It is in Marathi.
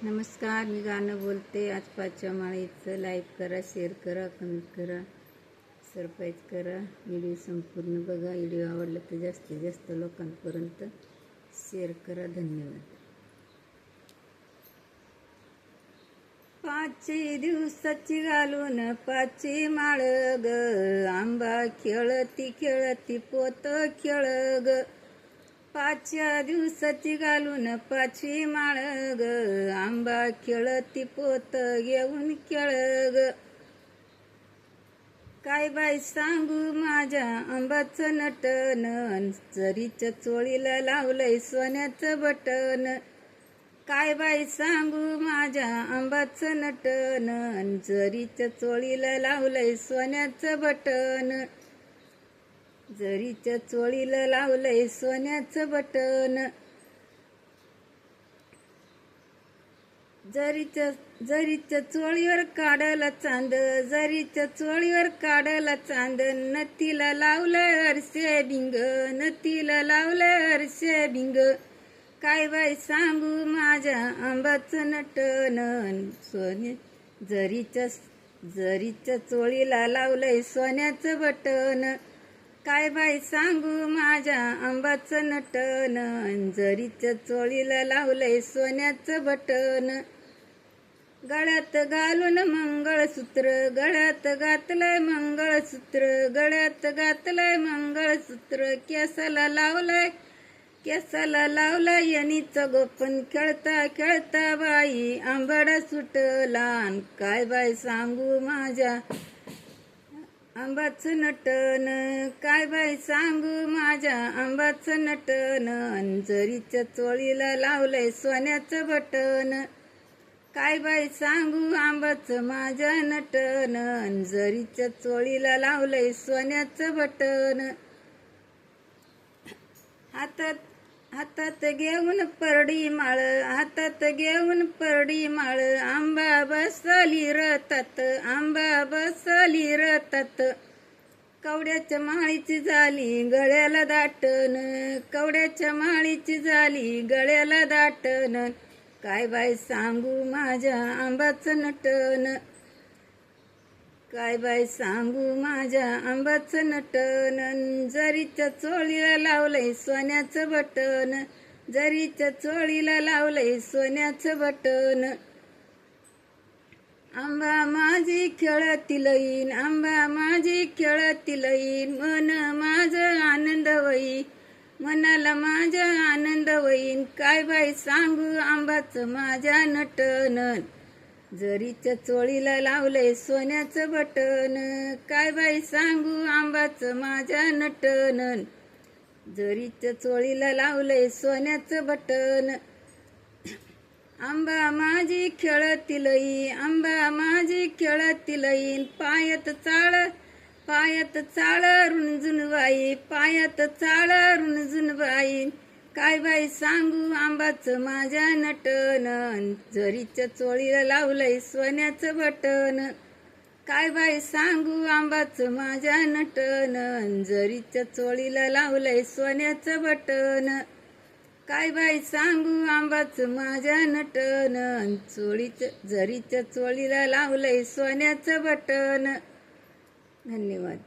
नमस्कार, मी गाणं बोलते. आज 5व्या माळेचं लाईक करा, शेअर करा, कमेंट करा, सबस्क्राईब करा. व्हिडिओ संपूर्ण बघा. व्हिडिओ आवडला तर जास्तीत जास्त लोकांपर्यंत शेअर करा. धन्यवाद. 5 दिवसाची घालून 5वी माळ ग, आंबा खेळती खेळती पोत खेळ ग. 5 दिवसाची घालून 5वी माळ ग, आंबा खेळती पोत घेऊन खेळ ग. काय बाई सांगू माझ्या आंबाचं नटन, जरीच्या चोळीला लावलंय सोन्याचं बटन. काय बाई सांगू माझ्या आंबाचं नटन, जरीच्या चोळीला लावलंय सोन्याचं बटन. जरीच्या चोळीला लावलंय सोन्याचं बटन. जरीच्या चोळीवर काढला चांद, जरीच्या चोळीवर काढला चांद. नतीला लावलंय हरसे भिंग, नतीला लवलंय हरसे भिंग. काय बाई सांगू माझ्या आंबाचं नटन, जरीच्या चोळीला लावलंय सोन्याचं बटन. काय बाई सांगू माझ्या आंबाचं नटन, जरीच्या चोळीला लावलंय सोन्याचं बटन. गळ्यात घालून मंगळसूत्र, गळ्यात घातलंय मंगळसूत्र, गळ्यात घातलंय मंगळसूत्र. केसाला लावलंय यनीचं गोपन. खेळता खेळता बाई आंबाडा सुटला. काय बाई सांगू माझ्या आंबाचं नटन, काय बाई सांगू माझ्या आंबाचं नटन, जरीच्या चोळीला लावलंय सोन्याचं बटन. काय बाई सांगू आंबाचं माझ्या नटन, जरीच्या चोळीला लावलंय सोन्याचं बटन. हातात घेऊन परडी माळ, हातात घेऊन परडी माळ. आंबा बसली रतात, आंबा बसली रतात. कवड्याच्या माळीची झाली गळ्याला दाटन, कवड्याच्या माळीची झाली गळ्याला दाटन. काय बाई सांगू माझ्या आंबाचं नटन, काय बाई सांगू माझ्या आंबाचं नटन, जरीच्या चोळीला लावलंय सोन्याचं बटन, जरीच्या चोळीला लावलंय सोन्याचं बटन. आंबा माझी खेळती लईन, आंबा माझी खेळती लईन. मन माझं आनंद होईन, मनाला माझ्या आनंद होईन. काय बाई सांगू आंबाचं माझ्या नटन, जरीच्या चोळीला लावलंय सोन्याचं बटन. काय बाई सांगू आंबाचं माझ्या नटन, जरीच्या चोळीला लावलंय सोन्याचं बटन. आंबा माझी खेळती लईन, आंबा माझी खेळती लईन. पायात चाळ रुणझुन बाई, पायात चाळ रुणझुन बाई. काय बाई सांगू आंबाचं माझ्या नटन, जरीच्या चोळीला लावलंय सोन्याचं बटन. काय बाई सांगू आंबाचं माझ्या नटन, जरीच्या चोळीला लावलंय सोन्याचं बटन. काय बाई सांगू आंबाचं माझ्या नटन, जरीच्या चोळीला लावलंय सोन्याचं बटन. धन्यवाद.